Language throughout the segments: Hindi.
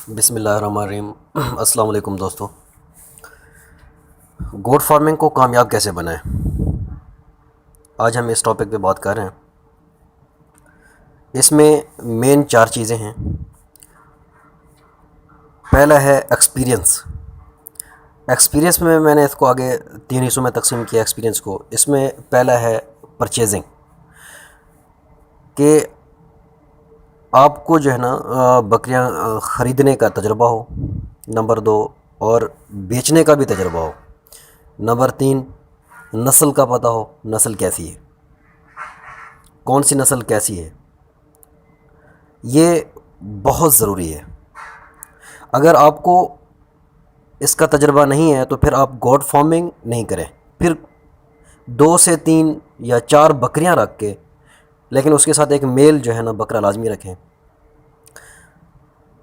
बिस्मिल्लाहिर्रहमानिर्रहीम। अस्सलाम वालेकुम दोस्तों। गोट फार्मिंग को कामयाब कैसे बनाएं, आज हम इस टॉपिक पे बात कर रहे हैं। इसमें मेन 4 चीज़ें हैं। पहला है एक्सपीरियंस। एक्सपीरियंस में मैंने इसको आगे 3 हिस्सों में तकसीम किया एक्सपीरियंस को। इसमें पहला है परचेजिंग, कि आपको जो है ना बकरियां ख़रीदने का तजुर्बा हो। नंबर 2, और बेचने का भी तजुर्बा हो। नंबर 3, नस्ल का पता हो, नस्ल कैसी है, कौन सी नस्ल कैसी है, ये बहुत ज़रूरी है। अगर आपको इसका तजुर्बा नहीं है तो फिर आप गोट फार्मिंग नहीं करें। फिर 2 से 3 या 4 बकरियां रख के, लेकिन उसके साथ एक मेल जो है ना बकरा लाजमी रखें।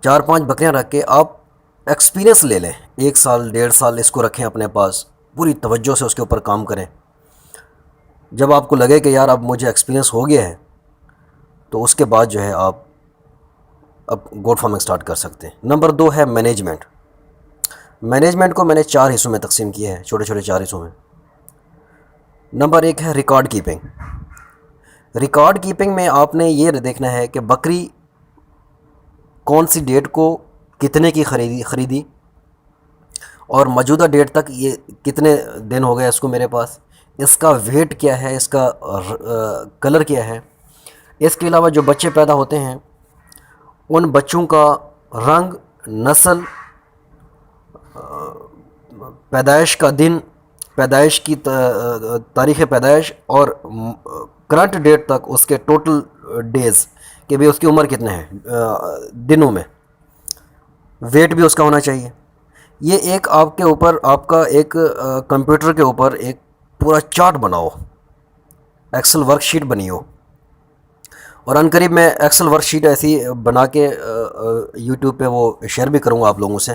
4-5 बकरियां रख के आप एक्सपीरियंस ले लें। 1 साल 1.5 साल इसको रखें अपने पास, पूरी तवज्जो से उसके ऊपर काम करें। जब आपको लगे कि यार अब मुझे एक्सपीरियंस हो गया है, तो उसके बाद जो है आप अब गोट फार्मिंग स्टार्ट कर सकते हैं। नंबर 2 है मैनेजमेंट। मैनेजमेंट को मैंने 4 हिस्सों में तकसीम किया है, छोटे छोटे 4 हिस्सों में। नंबर 1 है रिकॉर्ड कीपिंग। रिकॉर्ड कीपिंग में आपने ये देखना है कि बकरी कौन सी डेट को कितने की ख़रीदी और मौजूदा डेट तक ये कितने दिन हो गए इसको मेरे पास, इसका वेट क्या है, इसका कलर क्या है। इसके अलावा जो बच्चे पैदा होते हैं उन बच्चों का रंग, नस्ल, पैदाइश का दिन, पैदाइश की तारीख़ पैदाइश और करंट डेट तक उसके टोटल डेज़ कि भाई उसकी उम्र कितने हैं दिनों में। वेट भी उसका होना चाहिए। ये एक आपके ऊपर, आपका एक कंप्यूटर के ऊपर एक पूरा चार्ट बनाओ, एक्सेल वर्कशीट बनी हो। और अनकरीब मैं एक्सेल वर्कशीट ऐसी बना के यूट्यूब पे वो शेयर भी करूँगा आप लोगों से,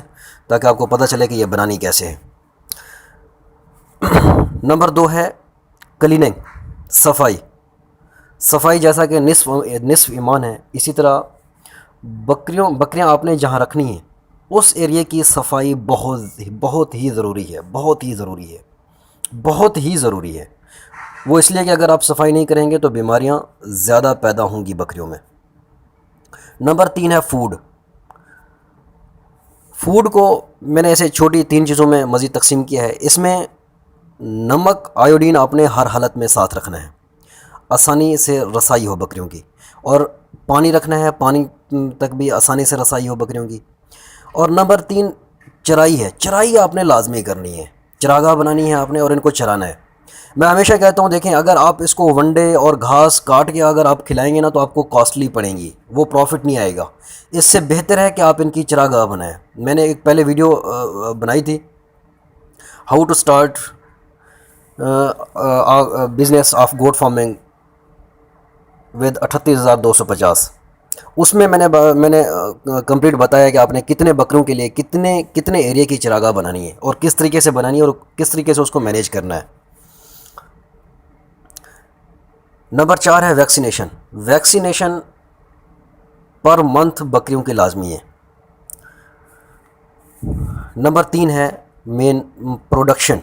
ताकि आपको पता चले कि ये बनानी कैसे है। नंबर 2 है क्लीनिंग, सफाई। सफाई जैसा कि निस्फ ईमान है, इसी तरह बकरियां आपने जहाँ रखनी है उस एरिया की सफाई बहुत ही ज़रूरी है, बहुत ही ज़रूरी है, बहुत ही ज़रूरी है। वो इसलिए कि अगर आप सफाई नहीं करेंगे तो बीमारियां ज़्यादा पैदा होंगी बकरियों में। नंबर 3 है फूड। फूड को मैंने ऐसे छोटी 3 चीज़ों में मज़ीद तकसीम किया है। इसमें नमक, आयोडीन आपने हर हालत में साथ रखना है, आसानी से रसाई हो बकरियों की। और पानी रखना है, पानी तक भी आसानी से रसाई हो बकरियों की। और नंबर 3 चराई है। चराई आपने लाजमी करनी है, चरागाह बनानी है आपने और इनको चराना है। मैं हमेशा कहता हूँ, देखें, अगर आप इसको वनडे और घास काट के अगर आप खिलाएंगे ना तो आपको कॉस्टली पड़ेंगी, वो प्रॉफिट नहीं आएगा। इससे बेहतर है कि आप इनकी चरागाह बनाएं। मैंने एक पहले वीडियो बनाई थी, how to start business of goat farming with 38,250। उसमें मैंने कंप्लीट बताया कि आपने कितने बकरों के लिए कितने एरिया की चरागाह बनानी है और किस तरीके से बनानी है और किस तरीके से उसको मैनेज करना है। नंबर 4 है वैक्सीनेशन। वैक्सीनेशन पर मंथ बकरियों की लाजमी है। नंबर 3 है मेन प्रोडक्शन।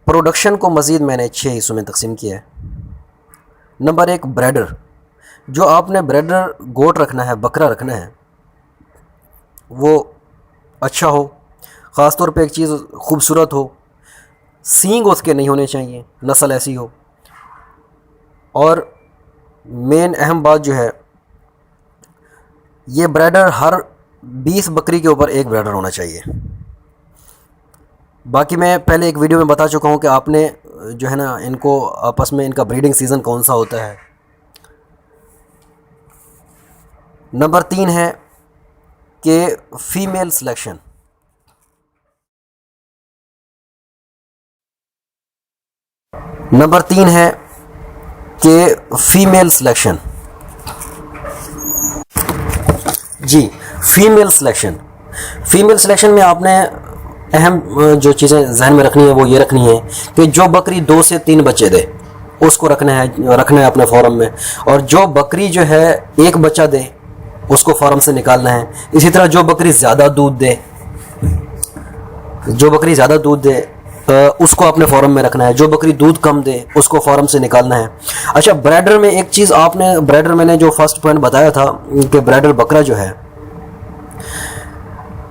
प्रोडक्शन को मज़ीद मैंने 6 हिस्सों में तकसीम किया है। Number 1 bladder. जो आपने ब्रेडर गोट रखना है, बकरा रखना है, वो अच्छा हो, ख़ास तौर पे एक चीज़ खूबसूरत हो, सींग उसके नहीं होने चाहिए, नस्ल ऐसी हो। और मेन अहम बात जो है, ये ब्रेडर हर 20 बकरी के ऊपर एक ब्रेडर होना चाहिए। बाकी मैं पहले एक वीडियो में बता चुका हूँ कि आपने जो है ना इनको आपस में, इनका ब्रीडिंग सीज़न कौन सा होता है। नंबर 3 है कि फ़ीमेल सिलेक्शन। नंबर 3 है कि फ़ीमेल सिलेक्शन, जी, फ़ीमेल सिलेक्शन। फ़ीमेल सिलेक्शन में आपने अहम जो चीज़ें जहन में रखनी है वो ये रखनी है कि जो बकरी 2 से 3 बच्चे दे उसको रखना है अपने फॉर्म में। और जो बकरी जो है 1 बच्चा दे उसको फार्म से निकालना है। इसी तरह जो बकरी ज़्यादा दूध दे, उसको अपने फार्म में रखना है। जो बकरी दूध कम दे उसको फार्म से निकालना है। अच्छा, ब्रेडर में एक चीज़ ब्रेडर मैंने जो फर्स्ट पॉइंट बताया था कि ब्रेडर बकरा जो है,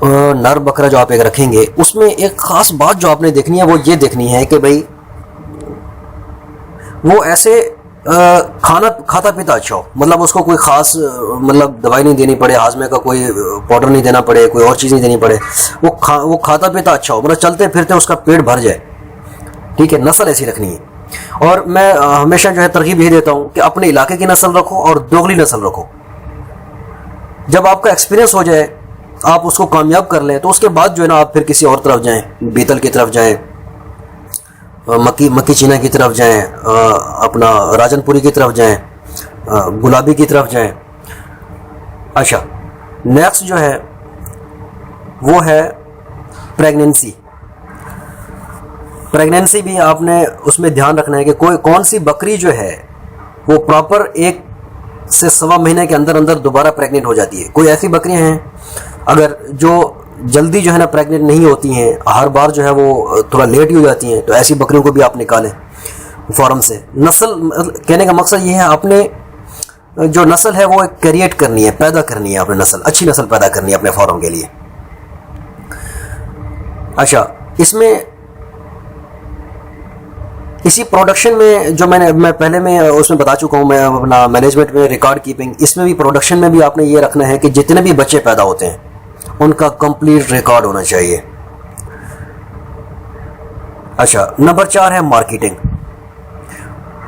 नर बकरा जो आप एक रखेंगे, उसमें एक ख़ास बात जो आपने देखनी है वो ये देखनी है कि भाई वो ऐसे खाना खाता पीता अच्छा हो। मतलब उसको कोई ख़ास मतलब दवाई नहीं देनी पड़े, हाजमे का कोई पाउडर नहीं देना पड़े, कोई और चीज़ नहीं देनी पड़े, वो खाता पीता अच्छा हो, मतलब चलते फिरते उसका पेट भर जाए। ठीक है, नस्ल ऐसी रखनी है। और मैं हमेशा जो है तरकीब यही देता हूँ कि अपने इलाके की नस्ल रखो और दोगली नस्ल रखो। जब आपका एक्सपीरियंस हो जाए, आप उसको कामयाब कर लें, तो उसके बाद जो है ना आप फिर किसी और तरफ जाएं, बीतल की तरफ जाएं, मक्की चीना की तरफ जाएं, अपना राजनपुरी की तरफ जाएं, गुलाबी की तरफ जाएं। अच्छा, नेक्स्ट जो है वो है प्रेगनेंसी। प्रेगनेंसी भी आपने उसमें ध्यान रखना है कि कौन सी बकरी जो है वो प्रॉपर 1 से 1.25 महीने के अंदर अंदर दोबारा प्रेग्नेंट हो जाती है। कोई ऐसी बकरियां हैं अगर जो जल्दी जो है ना प्रेग्नेंट नहीं होती हैं, हर बार जो है वो थोड़ा लेट ही हो जाती हैं, तो ऐसी बकरियों को भी आप निकालें फार्म से। नस्ल कहने का मकसद ये है, आपने जो नस्ल है वो क्रिएट करनी है, पैदा करनी है, अपने नस्ल, अच्छी नस्ल पैदा करनी है अपने फार्म के लिए। अच्छा, इसमें इसी प्रोडक्शन में जो मैं पहले में उसमें बता चुका हूँ, मैं अपना मैनेजमेंट में रिकॉर्ड कीपिंग, इसमें भी प्रोडक्शन में भी आपने ये रखना है कि जितने भी बच्चे पैदा होते हैं उनका कंप्लीट रिकॉर्ड होना चाहिए। अच्छा, नंबर 4 है मार्केटिंग।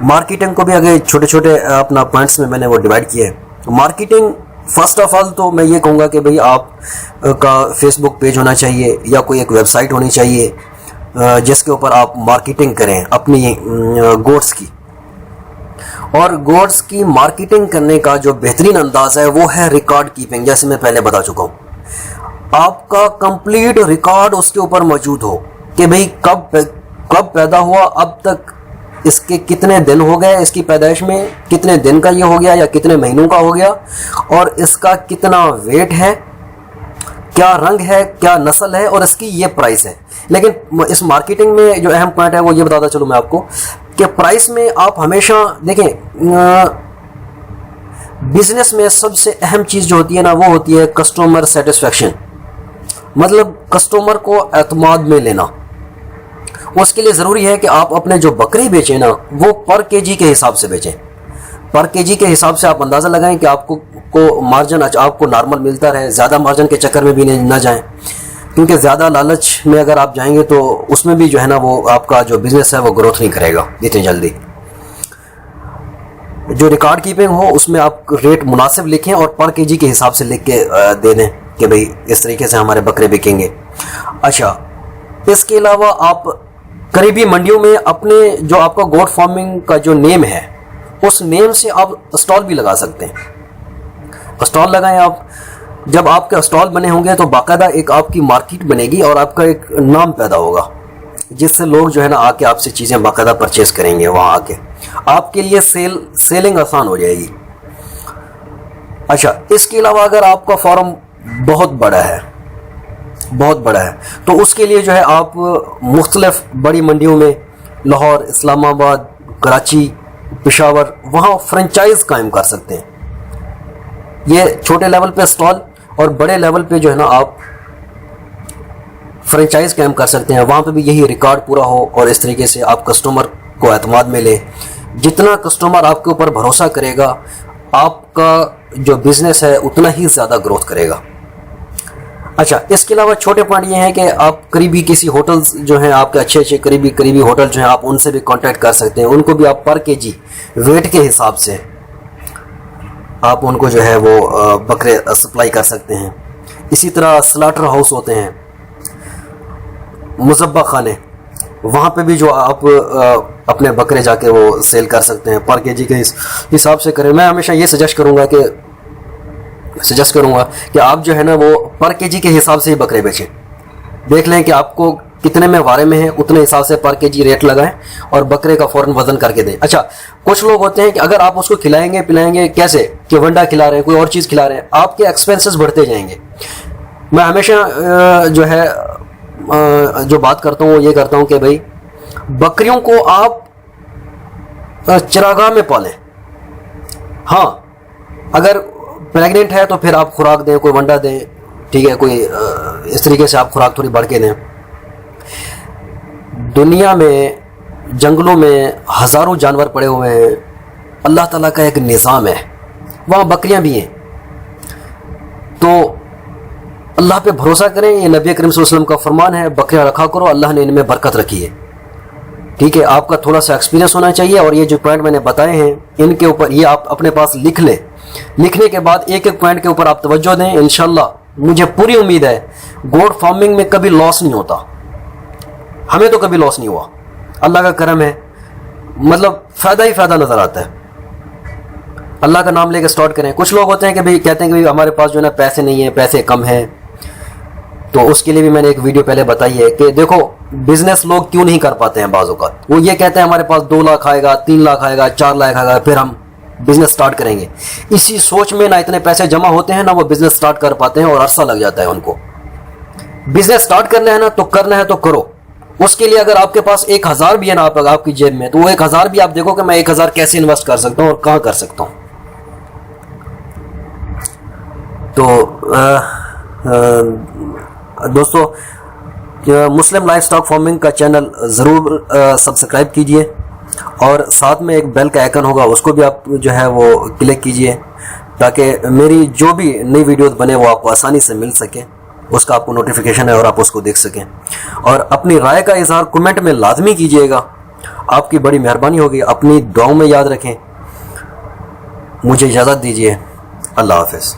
मार्केटिंग को भी आगे छोटे छोटे अपना पॉइंट्स में मैंने वो डिवाइड किए हैं। मार्केटिंग फर्स्ट ऑफ ऑल तो मैं ये कहूँगा कि भाई आप का फेसबुक पेज होना चाहिए या कोई एक वेबसाइट होनी चाहिए जिसके ऊपर आप मार्केटिंग करें अपनी गोड्स की। और गोड्स की मार्केटिंग करने का जो बेहतरीन अंदाज है वो है रिकॉर्ड कीपिंग। जैसे मैं पहले बता चुका हूँ, आपका कंप्लीट रिकॉर्ड उसके ऊपर मौजूद हो कि भाई कब पैदा हुआ, अब तक इसके कितने दिन हो गए, इसकी पैदाइश में कितने दिन का ये हो गया या कितने महीनों का हो गया, और इसका कितना वेट है, क्या रंग है, क्या नस्ल है, और इसकी ये प्राइस है। लेकिन इस मार्केटिंग में जो अहम पॉइंट है वो ये बताता चलूँ मैं आपको कि प्राइस में आप हमेशा देखें, बिजनेस में सबसे अहम चीज़ जो होती है ना वो होती है कस्टमर सेटिस्फेक्शन। मतलब कस्टमर को एतमाद में लेना। उसके लिए ज़रूरी है कि आप अपने जो बकरी बेचें ना वो पर केजी के हिसाब से बेचें। पर केजी के हिसाब से आप अंदाज़ा लगाएं कि आपको मार्जिन आपको नॉर्मल मिलता रहे, ज़्यादा मार्जिन के चक्कर में भी ना जाएं, क्योंकि ज़्यादा लालच में अगर आप जाएंगे तो उसमें भी जो है ना वो आपका जो बिज़नेस है वो ग्रोथ नहीं करेगा इतनी जल्दी। जो रिकॉर्ड कीपिंग हो उसमें आप रेट मुनासिब लिखें और पर केजी के हिसाब से लिख के दे दें कि भाई इस तरीके से हमारे बकरे बिकेंगे। अच्छा, इसके अलावा आप करीबी मंडियों में अपने जो आपका गोट फार्मिंग का जो नेम है उस नेम से आप स्टॉल भी लगा सकते हैं। स्टॉल लगाएं आप। जब आपके स्टॉल बने होंगे तो बाकायदा एक आपकी मार्केट बनेगी और आपका एक नाम पैदा होगा, जिससे लोग जो है ना आके आपसे चीज़ें बाकायदा परचेस करेंगे। वहाँ आके आपके लिए सेलिंग आसान हो जाएगी। अच्छा, इसके अलावा अगर आपका फार्म बहुत बड़ा है तो उसके लिए जो है आप मुख्तलिफ बड़ी मंडियों में लाहौर, इस्लामाबाद, कराची, पेशावर, वहाँ फ्रेंचाइज कायम कर सकते हैं। ये छोटे लेवल पे स्टॉल और बड़े लेवल पे जो है ना आप फ्रेंचाइज कायम कर सकते हैं। वहाँ पे भी यही रिकॉर्ड पूरा हो और इस तरीके से आप कस्टमर को एतमाद में ले। जितना कस्टमर आपके ऊपर भरोसा करेगा, आपका जो बिज़नेस है उतना ही ज़्यादा ग्रोथ करेगा। अच्छा, इसके अलावा छोटे पॉइंट ये हैं कि आप करीबी किसी होटल्स जो हैं आपके अच्छे करीबी होटल जो हैं आप उनसे भी कांटेक्ट कर सकते हैं। उनको भी आप पर केजी वेट के हिसाब से आप उनको जो है वो बकरे सप्लाई कर सकते हैं। इसी तरह स्लाटर हाउस होते हैं, मुज़ब्बा खाने, वहाँ पे भी जो आप अपने बकरे जाके वो सेल कर सकते हैं, पर केजी के हिसाब से करें। मैं हमेशा ये सजेस्ट करूँगा कि आप जो है ना वो पर केजी के हिसाब से ही बकरे बेचें। देख लें कि आपको कितने में वारे में है उतने हिसाब से पर केजी रेट लगाएं और बकरे का फ़ौरन वजन करके दें। अच्छा, कुछ लोग होते हैं कि अगर आप उसको खिलाएंगे पिलाएंगे, कैसे कि वंडा खिला रहे हैं, कोई और चीज़ खिला रहे हैं, आपके एक्सपेंसेस बढ़ते जाएंगे। मैं हमेशा जो है जो बात करता हूँ वो ये करता हूँ कि भाई बकरियों को आप चरागाह में पालें। हाँ, अगर प्रेग्नेंट है तो फिर आप खुराक दें, कोई वंडा दें, ठीक है, कोई इस तरीके से आप खुराक थोड़ी बढ़ के दें। दुनिया में जंगलों में हज़ारों जानवर पड़े हुए हैं, अल्लाह ताला का एक निज़ाम है, वहाँ बकरियाँ भी हैं। तो अल्लाह पे भरोसा करें, ये नबी करीम सल्लल्लाहु अलैहि वसल्लम का फरमान है, बकरियाँ रखा करो, अल्लाह ने इनमें बरकत रखी है। ठीक है, आपका थोड़ा सा एक्सपीरियंस होना चाहिए और ये जो पॉइंट मैंने बताए हैं इनके ऊपर ये आप अपने पास लिख लें। लिखने के बाद एक एक पॉइंट के ऊपर आप तवज्जो दें, इंशाल्लाह मुझे पूरी उम्मीद है गोट फार्मिंग में कभी लॉस नहीं होता। हमें तो कभी लॉस नहीं हुआ, अल्लाह का करम है, मतलब फ़ायदा ही फ़ायदा नज़र आता है। अल्लाह का नाम लेकर स्टार्ट करें। कुछ लोग होते हैं कि भाई कहते हैं कि भाई हमारे पास जो है ना पैसे नहीं है, पैसे कम हैं, तो उसके लिए भी मैंने एक वीडियो पहले बताई है कि देखो बिजनेस लोग क्यों नहीं कर पाते हैं। बाज़ औक़ात वो ये कहते हैं हमारे पास 2 लाख आएगा, 3 लाख आएगा, 4 लाख आएगा, फिर हम बिजनेस स्टार्ट करेंगे। इसी सोच में ना इतने पैसे जमा होते हैं ना वो बिजनेस स्टार्ट कर पाते हैं और अरसा लग जाता है उनको। बिजनेस स्टार्ट करना है ना तो करना है तो करो। उसके लिए अगर आपके पास 1000 भी है ना आपकी जेब में, तो वो 1000 भी आप देखो कि मैं 1000 कैसे इन्वेस्ट कर सकता हूँ और कहाँ कर सकता हूँ। तो दोस्तों मुस्लिम लाइवस्टॉक फार्मिंग का चैनल ज़रूर सब्सक्राइब कीजिए और साथ में एक बेल का आइकन होगा उसको भी आप जो है वो क्लिक कीजिए ताकि मेरी जो भी नई वीडियोस बने वो आपको आसानी से मिल सके, उसका आपको नोटिफिकेशन है और आप उसको देख सकें। और अपनी राय का इजहार कमेंट में लाजमी कीजिएगा, आपकी बड़ी मेहरबानी होगी। अपनी दुआओं में याद रखें। मुझे इजाज़त दीजिए, अल्लाह हाफ़िज़।